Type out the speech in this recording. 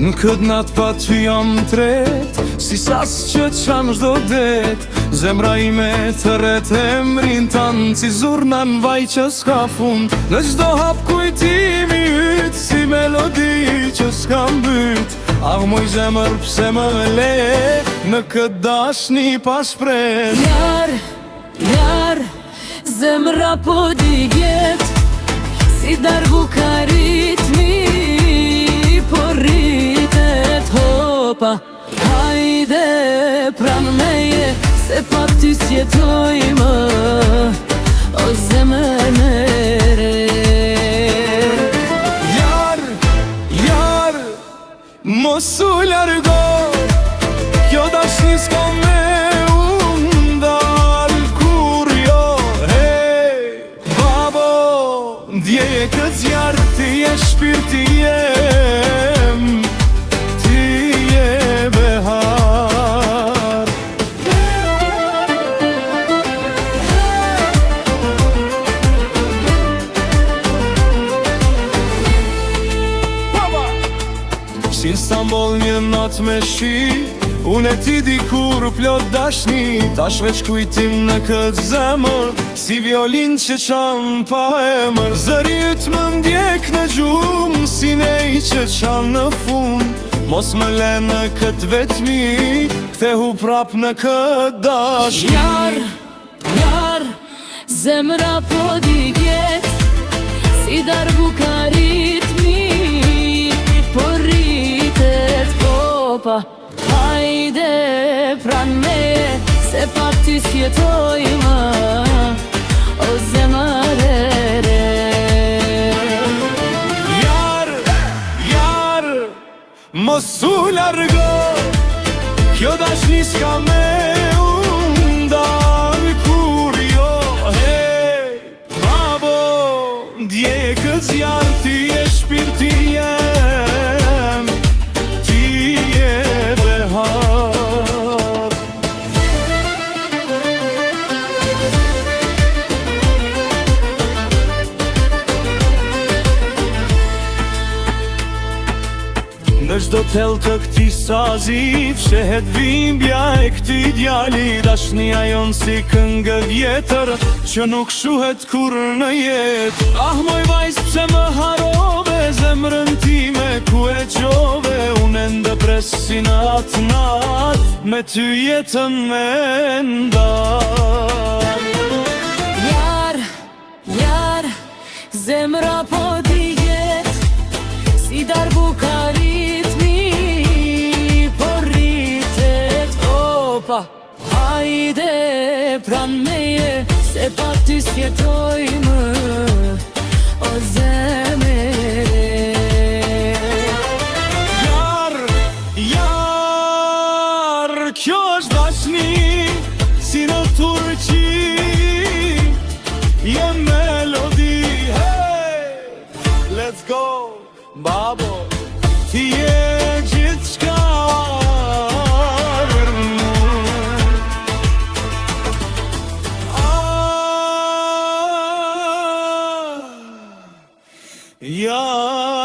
Në këtë natë pa ty jam tret, si sas që qanë shdo det. Zemra ime të rret emrin tanë, si zurna në vaj që s'ka fund. Në gjdo hap kujtimi yt, si melodi që s'ka mbyt. Ah moj zemër pse më le, në këtë dashni pa shpret. Jar, zemra po digjet, si dargu ka ritmi, po rritet hopa. Hajde pran meje, se pa ty s'jetojmë, o zemër mere. Jar, mos u largo, kjo dashni s'ka me undal kur jo. Hey, babo, ndjeje këtë zjarë, ti je shpirti jem, ti je behar. Si Istanbul një natë me shi, unë e ti dikur plot dashni. Tash veç kujtim në këtë zemër, si violin që qanë pa emër. Zëri yt më ndjek në gjumë, si nej që qanë në fund. Mos më le në këtë vetmi, kthehu prap në këtë dashni. Jar, zemra po digjet, si dargu ka ritmi, po rritet kopa. Hajde pran meje, se pa ty s'jetojmë, o zemër e re. Jar, mos u largo, kjo dashni s'ka me undal kur jo. Hey, babo, ndjeje këtë zjarë, ti je shpirti jem, ti je behar. Në çdo tell të këti sazi, fshehet vimbja e këti djali. Dashnia jon si këngë vjetër, që nuk shuhet kur në jet. Ah moj vajz pse më harove, zemrën time ku e qove. Unë ndë pres si natë, me ty jetën me ndat. Jar, zemra po digjet, si dargu ka ritmi, po rritet opa. Hajde pran meje, se pa ty s'jetojmë, o zemër e Jar, kjo është dashni, si në Turqi, je melodi. Hey, let's go, babo, ti je gjithçka për mua. Jar.